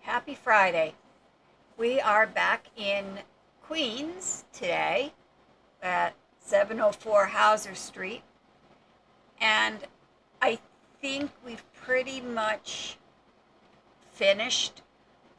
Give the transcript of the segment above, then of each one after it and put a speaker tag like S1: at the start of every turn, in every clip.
S1: Happy Friday. We are back in Queens today at 704 Hauser Street, and I think we've pretty much finished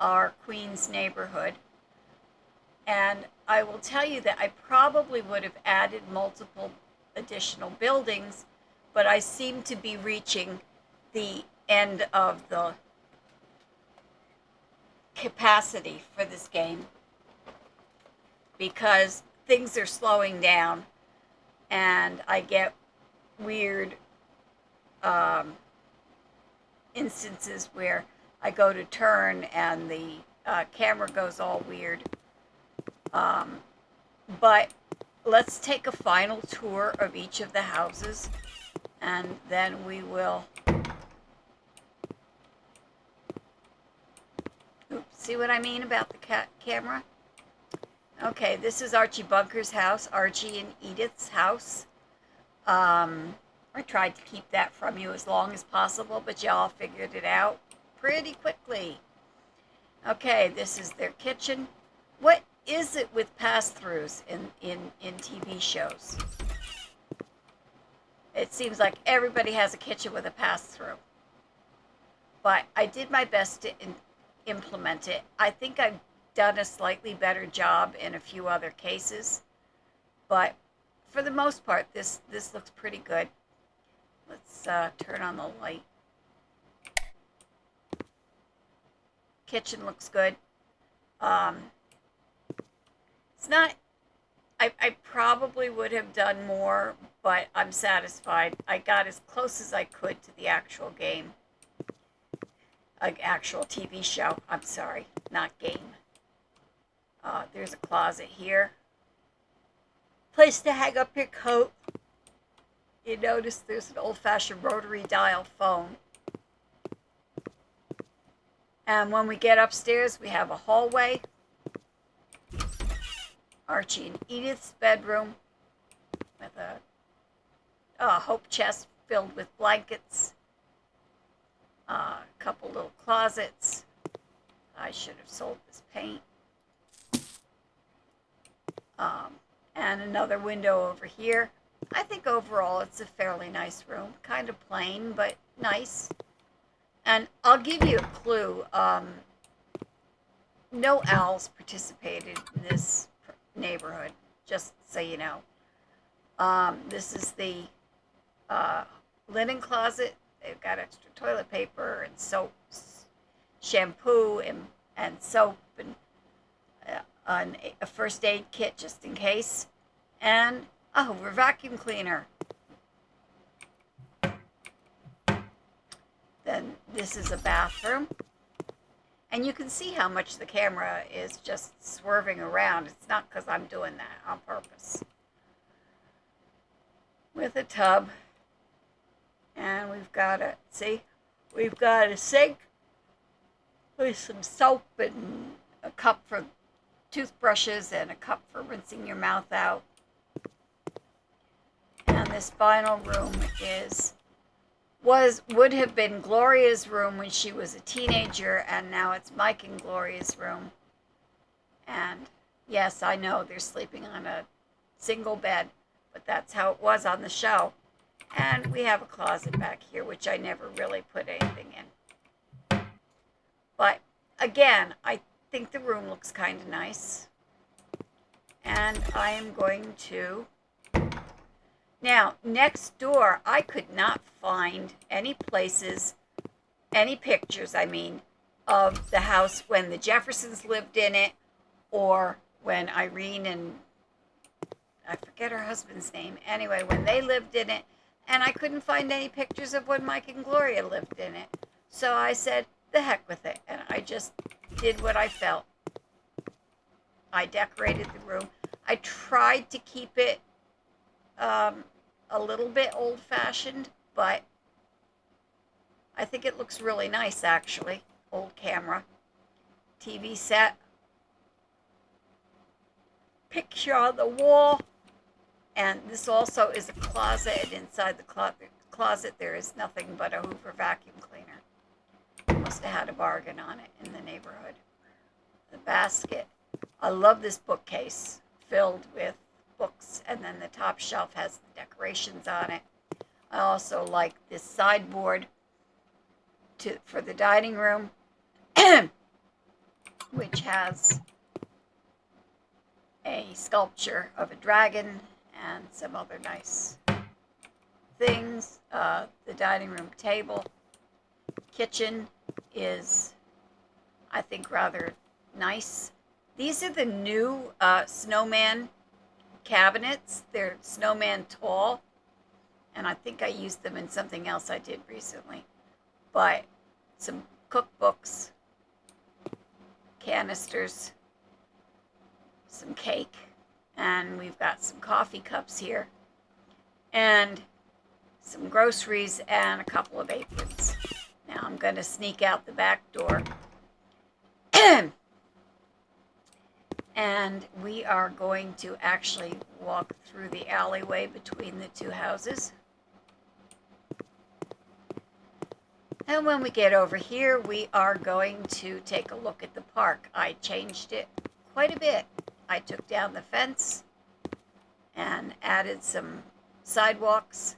S1: our Queens neighborhood. And I will tell you that I probably would have added multiple additional buildings, but I seem to be reaching the end of the capacity for this game because things are slowing down and I get weird instances where I go to turn and the camera goes all weird. But let's take a final tour of each of the houses and then we will. Oops, see what I mean about the camera? Okay, this is Archie Bunker's house, Archie and Edith's house. I tried to keep that from you as long as possible, but y'all figured it out pretty quickly. Okay, this is their kitchen. What is it with pass-throughs in TV shows? It seems like everybody has a kitchen with a pass-through. But I did my best to implement it. I think I've done a slightly better job in a few other cases, but for the most part, this looks pretty good. Let's turn on the light. Kitchen looks good. It's not. I probably would have done more, but I'm satisfied. I got as close as I could to the actual game. Actual TV show. I'm sorry, not game. There's a closet here. Place to hang up your coat. You notice there's an old-fashioned rotary dial phone. And when we get upstairs, we have a hallway. Archie and Edith's bedroom with a hope chest filled with blankets. A couple little closets. I should have sold this paint. And another window over here. I think overall it's a fairly nice room. Kind of plain, but nice. And I'll give you a clue. No owls participated in this neighborhood, just so you know. This is the linen closet. They've got extra toilet paper and soaps, shampoo and soap and a first aid kit just in case, and a Hoover vacuum cleaner. Then this is a bathroom. And you can see how much the camera is just swerving around. It's not because I'm doing that on purpose. With a tub. And we've got a sink with some soap and a cup for toothbrushes and a cup for rinsing your mouth out. And this final room would have been Gloria's room when she was a teenager, and now it's Mike and Gloria's room. And yes, I know they're sleeping on a single bed, but that's how it was on the show. And we have a closet back here, which I never really put anything in. But again, I think the room looks kind of nice. And I am going to... Now, next door, I could not find any pictures, of the house when the Jeffersons lived in it, or when Irene and, I forget her husband's name, anyway, when they lived in it, and I couldn't find any pictures of when Mike and Gloria lived in it. So I said, the heck with it, and I just did what I felt. I decorated the room. I tried to keep it a little bit old-fashioned, but I think it looks really nice, actually. Old camera. TV set. Picture on the wall. And this also is a closet, and inside the closet there is nothing but a Hoover vacuum cleaner. Must have had a bargain on it in the neighborhood. The basket. I love this bookcase filled with books, and then the top shelf has the decorations on it. I also like this sideboard for the dining room, which has a sculpture of a dragon and some other nice things. The dining room table. Kitchen is, I think, rather nice. These are the new snowman cabinets. They're snowman tall, and I think I used them in something else I did recently. But some cookbooks, canisters, some cake, and we've got some coffee cups here, and some groceries, and a couple of aprons. Now I'm going to sneak out the back door. And we are going to actually walk through the alleyway between the two houses. And when we get over here, we are going to take a look at the park. I changed it quite a bit. I took down the fence and added some sidewalks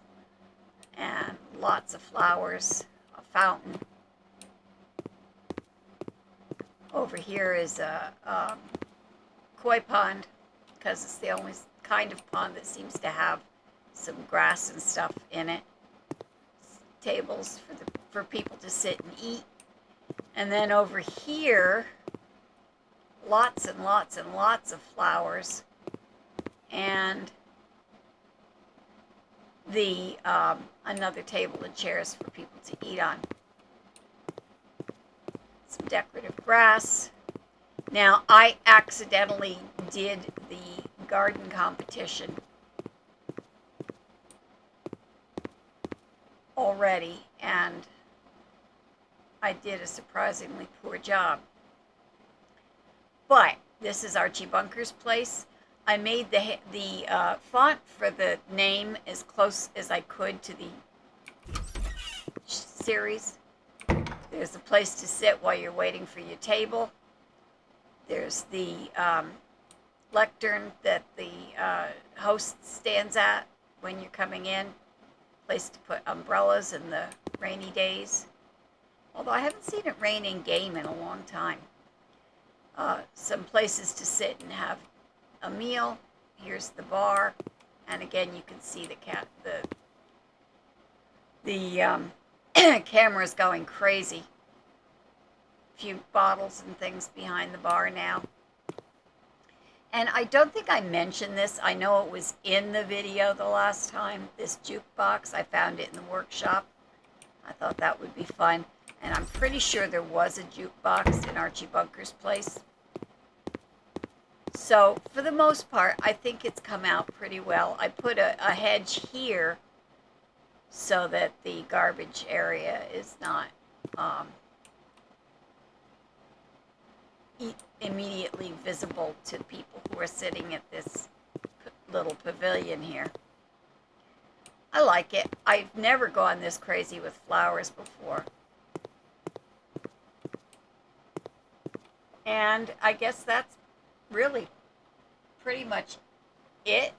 S1: and lots of flowers, a fountain. Over here is a koi pond, because it's the only kind of pond that seems to have some grass and stuff in it. Tables for people to sit and eat. And then over here, lots and lots and lots of flowers, and the another table and chairs for people to eat on. Some decorative grass. Now, I accidentally did the garden competition already, and I did a surprisingly poor job. But this is Archie Bunker's place. I made the font for the name as close as I could to the series. There's a place to sit while you're waiting for your table. There's the lectern that the host stands at when you're coming in. Place to put umbrellas in the rainy days. Although I haven't seen it rain in game in a long time. Some places to sit and have a meal. Here's the bar, and again you can see the camera's going crazy. A few bottles and things behind the bar now. And I don't think I mentioned this. I know it was in the video the last time. This jukebox, I found it in the workshop. I thought that would be fun. And I'm pretty sure there was a jukebox in Archie Bunker's place. So, for the most part, I think it's come out pretty well. I put a hedge here so that the garbage area is not immediately visible to people who are sitting at this little pavilion here. I like it. I've never gone this crazy with flowers before. And I guess that's really pretty much it.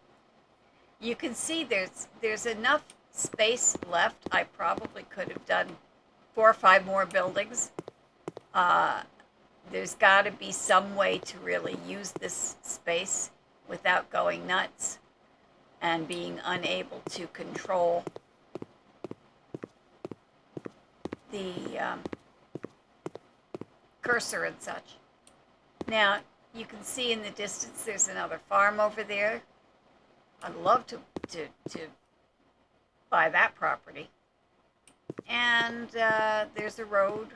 S1: You can see there's enough space left. I probably could have done 4 or 5 more buildings. There's got to be some way to really use this space without going nuts and being unable to control the cursor and such. Now, you can see in the distance there's another farm over there. I'd love to buy that property. And there's a road.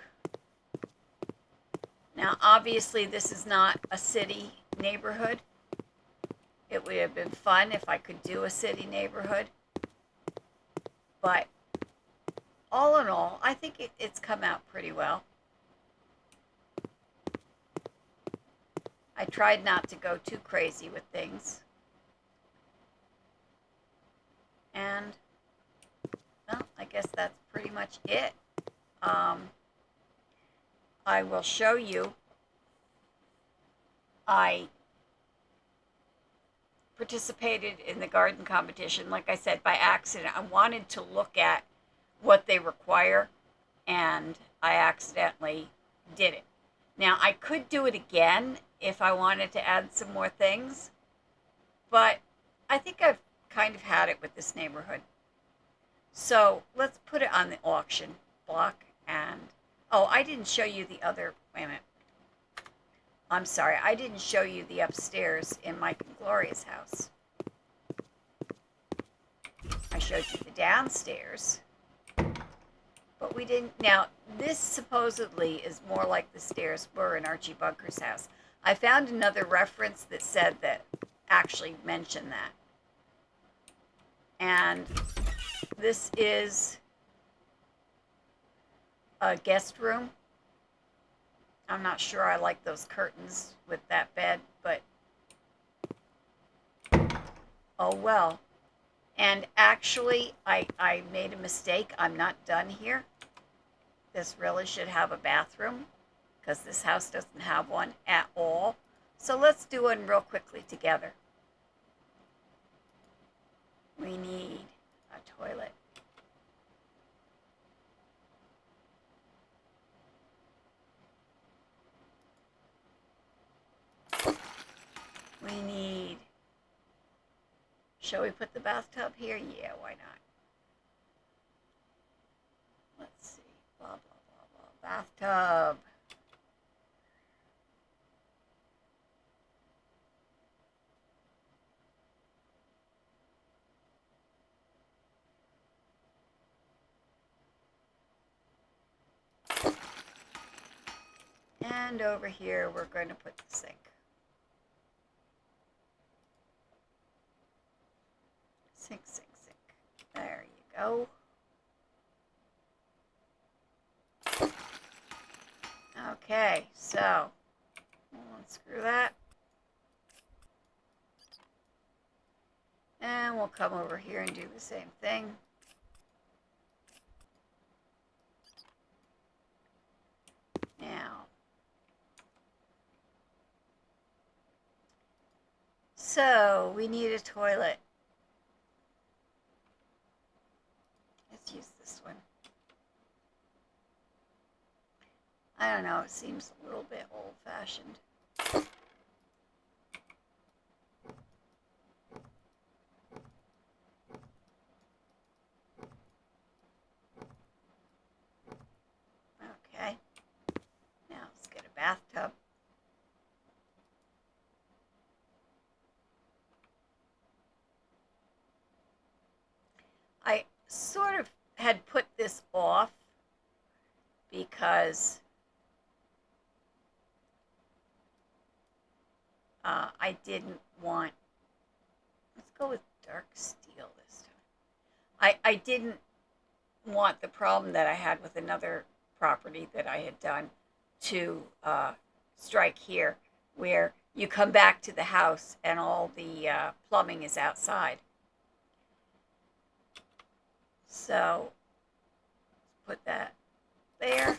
S1: Now, obviously, this is not a city neighborhood. It would have been fun if I could do a city neighborhood. But all in all, I think it's come out pretty well. I tried not to go too crazy with things. And, well, I guess that's pretty much it. I will show you. I participated in the garden competition, like I said, by accident. I wanted to look at what they require, and I accidentally did it. Now, I could do it again if I wanted to add some more things, but I think I've kind of had it with this neighborhood. So let's put it on the auction block. And oh, I didn't show you the other. Wait a minute. I'm sorry, I didn't show you the upstairs in Mike and Gloria's house. I showed you the downstairs, but we didn't. Now, this supposedly is more like the stairs were in Archie Bunker's house. I found another reference that said that actually mentioned that. And this is a guest room. I'm not sure I like those curtains with that bed, but oh well. And actually, I made a mistake. I'm not done here. This really should have a bathroom because this house doesn't have one at all. So let's do one real quickly together. We need a toilet. We need, shall we put the bathtub here? Yeah, why not? Let's see, blah, blah, blah, blah, bathtub. And over here, we're going to put the sink. Sink, sink, sink. There you go. Okay, so we'll unscrew that. And we'll come over here and do the same thing. Now, so we need a toilet. Let's use this one. I don't know, it seems a little bit old-fashioned. Okay, now let's get a bathtub. I sort of had put this off because I didn't want, let's go with dark steel this time. I didn't want the problem that I had with another property that I had done to strike here, where you come back to the house and all the plumbing is outside. So put that there.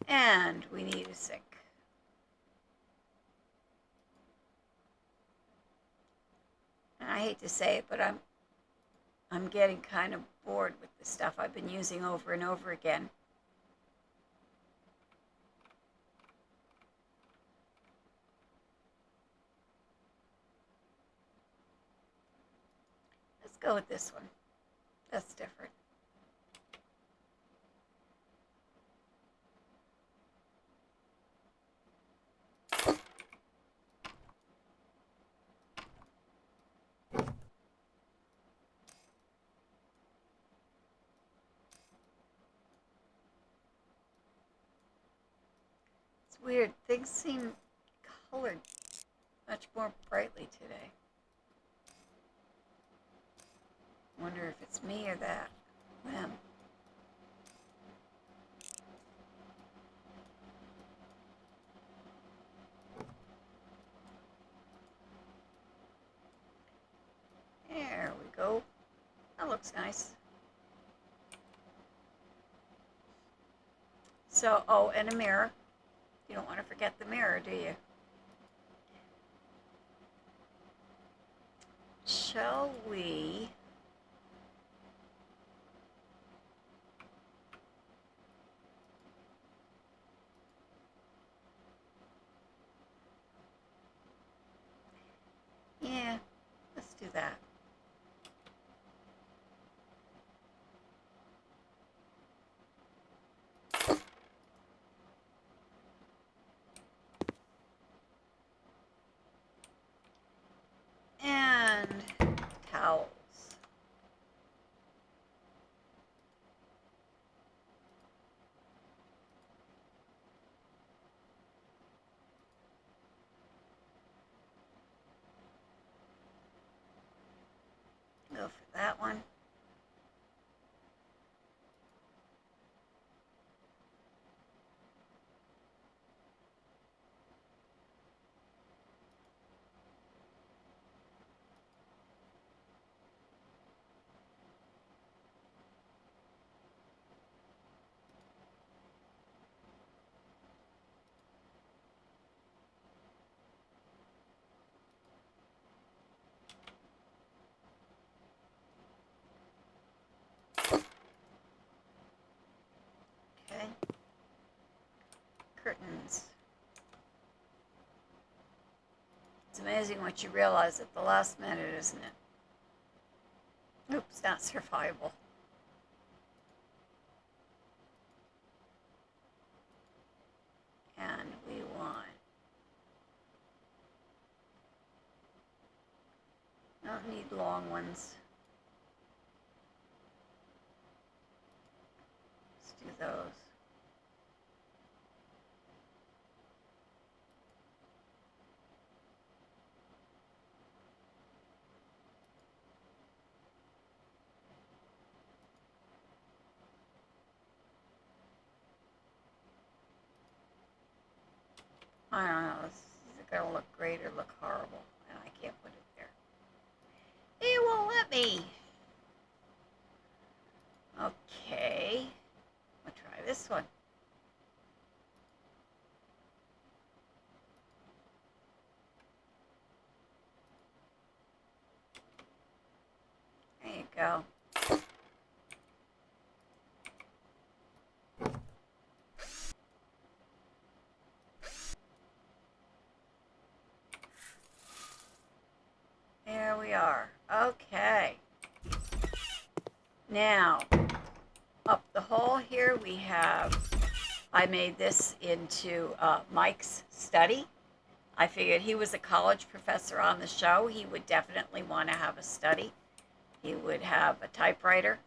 S1: And we need a sink. And I hate to say it, but I'm getting kind of bored with the stuff I've been using over and over again. Let's go with this one. That's different. Weird. Things seem colored much more brightly today. Wonder if it's me or them. looks nice. So, oh, and a mirror. You don't want to forget the mirror, do you? Shall we... Yeah, let's do that. And towels. Go for that one. Okay. Curtains. It's amazing what you realize at the last minute, isn't it? Oops, not survival. And we want... Don't need long ones. Let's do those. I don't know, this is going to look great or look horrible, and I can't put it there. It won't let me. Okay, I'll try this one. There you go. There we are. Okay. Now, up the hall here we have, I made this into Mike's study. I figured he was a college professor on the show. He would definitely want to have a study. He would have a typewriter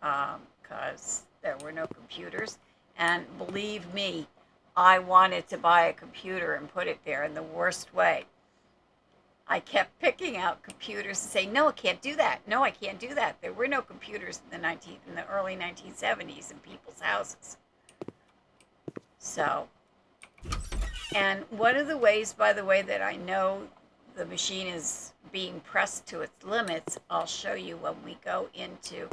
S1: because there were no computers. And believe me, I wanted to buy a computer and put it there in the worst way. I kept picking out computers and saying, no, I can't do that. No, I can't do that. There were no computers in the early 1970s in people's houses. So, and one of the ways, by the way, that I know the machine is being pressed to its limits, I'll show you when we go into,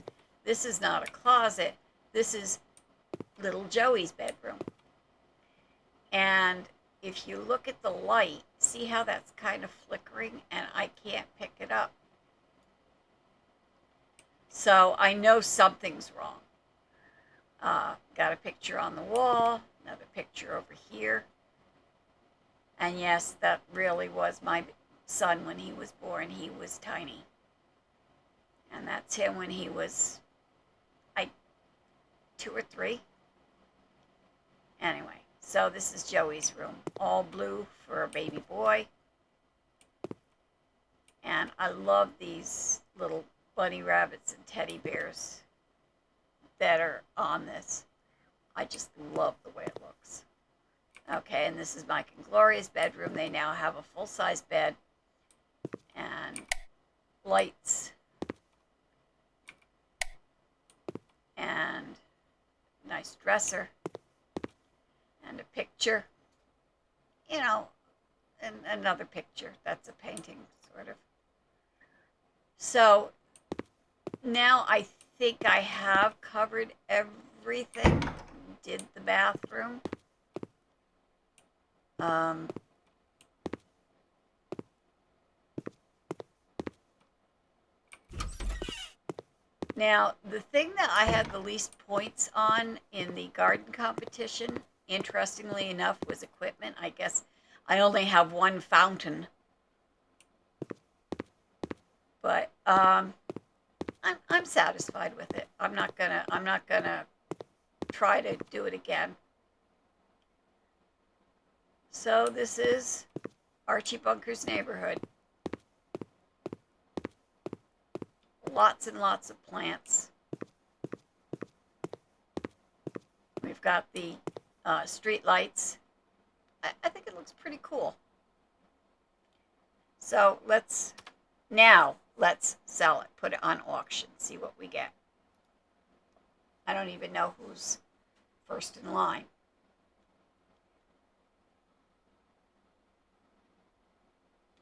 S1: this is not a closet, this is little Joey's bedroom. And if you look at the light, see how that's kind of flickering and I can't pick it up. So I know something's wrong. Got a picture on the wall, another picture over here. And yes, that really was my son when he was born. He was tiny. And that's him when he was, 2 or 3. Anyway. So this is Joey's room, all blue for a baby boy. And I love these little bunny rabbits and teddy bears that are on this. I just love the way it looks. Okay, and this is Mike and Gloria's bedroom. They now have a full-size bed and lights and nice dresser. And a picture, you know, and another picture. That's a painting, sort of. So now I think I have covered everything. Did the bathroom. Now, the thing that I had the least points on in the garden competition, interestingly enough, was equipment. I guess I only have one fountain, but I'm satisfied with it. I'm not gonna try to do it again. So this is Archie Bunker's neighborhood. Lots and lots of plants. We've got the street lights. I think it looks pretty cool. So let's sell it, put it on auction, see what we get. I don't even know who's first in line.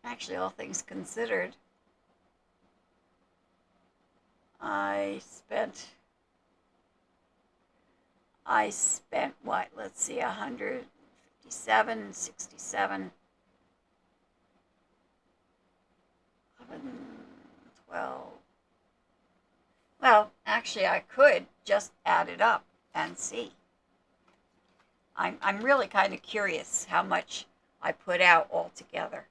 S1: Actually, all things considered, I spent what? Let's see, 157, 67, 11, 12. Well, actually, I could just add it up and see. I'm really kind of curious how much I put out altogether.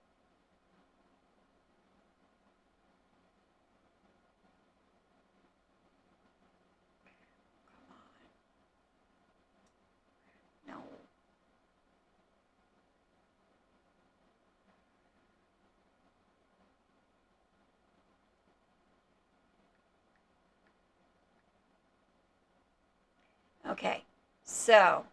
S1: No. Okay, so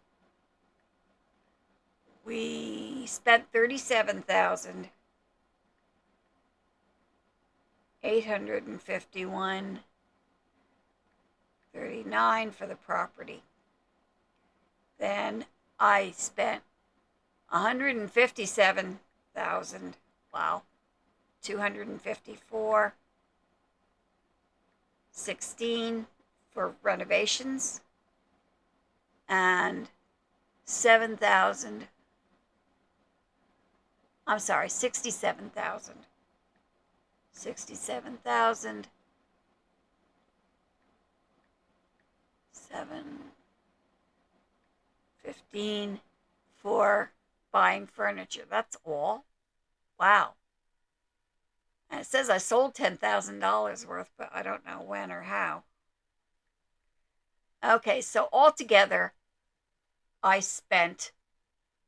S1: we spent 37,851.39 for the property. Then I spent 157,000. Wow, 254.16 for renovations, and 7,000. I'm sorry, 67,000. 67,000. 715 for buying furniture. That's all. Wow. And it says I sold $10,000 worth, but I don't know when or how. Okay, so altogether, I spent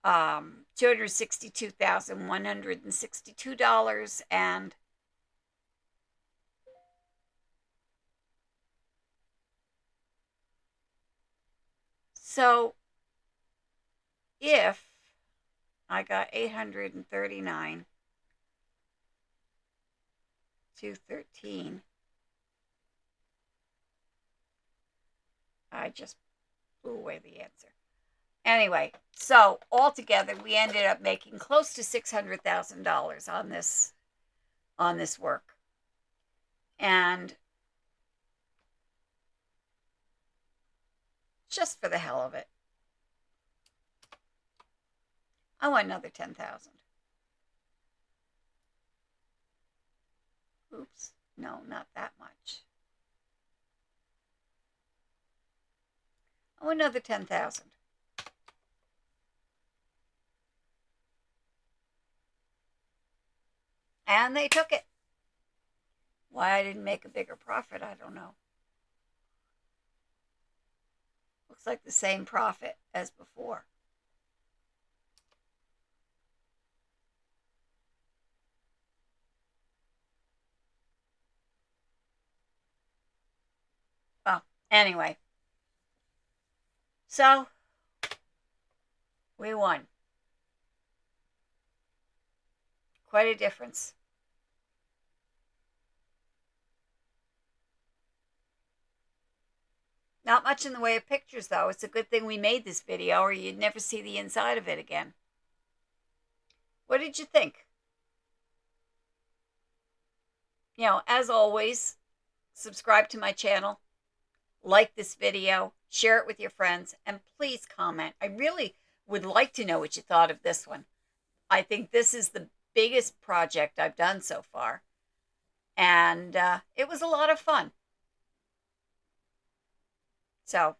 S1: $262,162, and so if I got 839, 213, I just blew away the answer. Anyway, so altogether, we ended up making close to $600,000 on this work, and just for the hell of it, I want another 10,000. Oops, no, not that much. I want another 10,000. And they took it. Why I didn't make a bigger profit, I don't know. Looks like the same profit as before. Well, anyway. So, we won. Quite a difference. Not much in the way of pictures, though. It's a good thing we made this video, or you'd never see the inside of it again. What did you think? You know, as always, subscribe to my channel, like this video, share it with your friends, and please comment. I really would like to know what you thought of this one. I think this is the biggest project I've done so far, and it was a lot of fun. So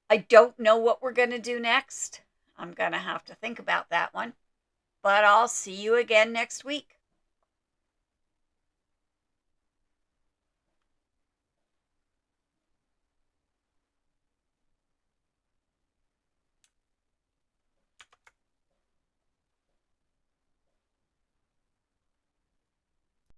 S1: I don't know what we're going to do next. I'm going to have to think about that one, but I'll see you again next week.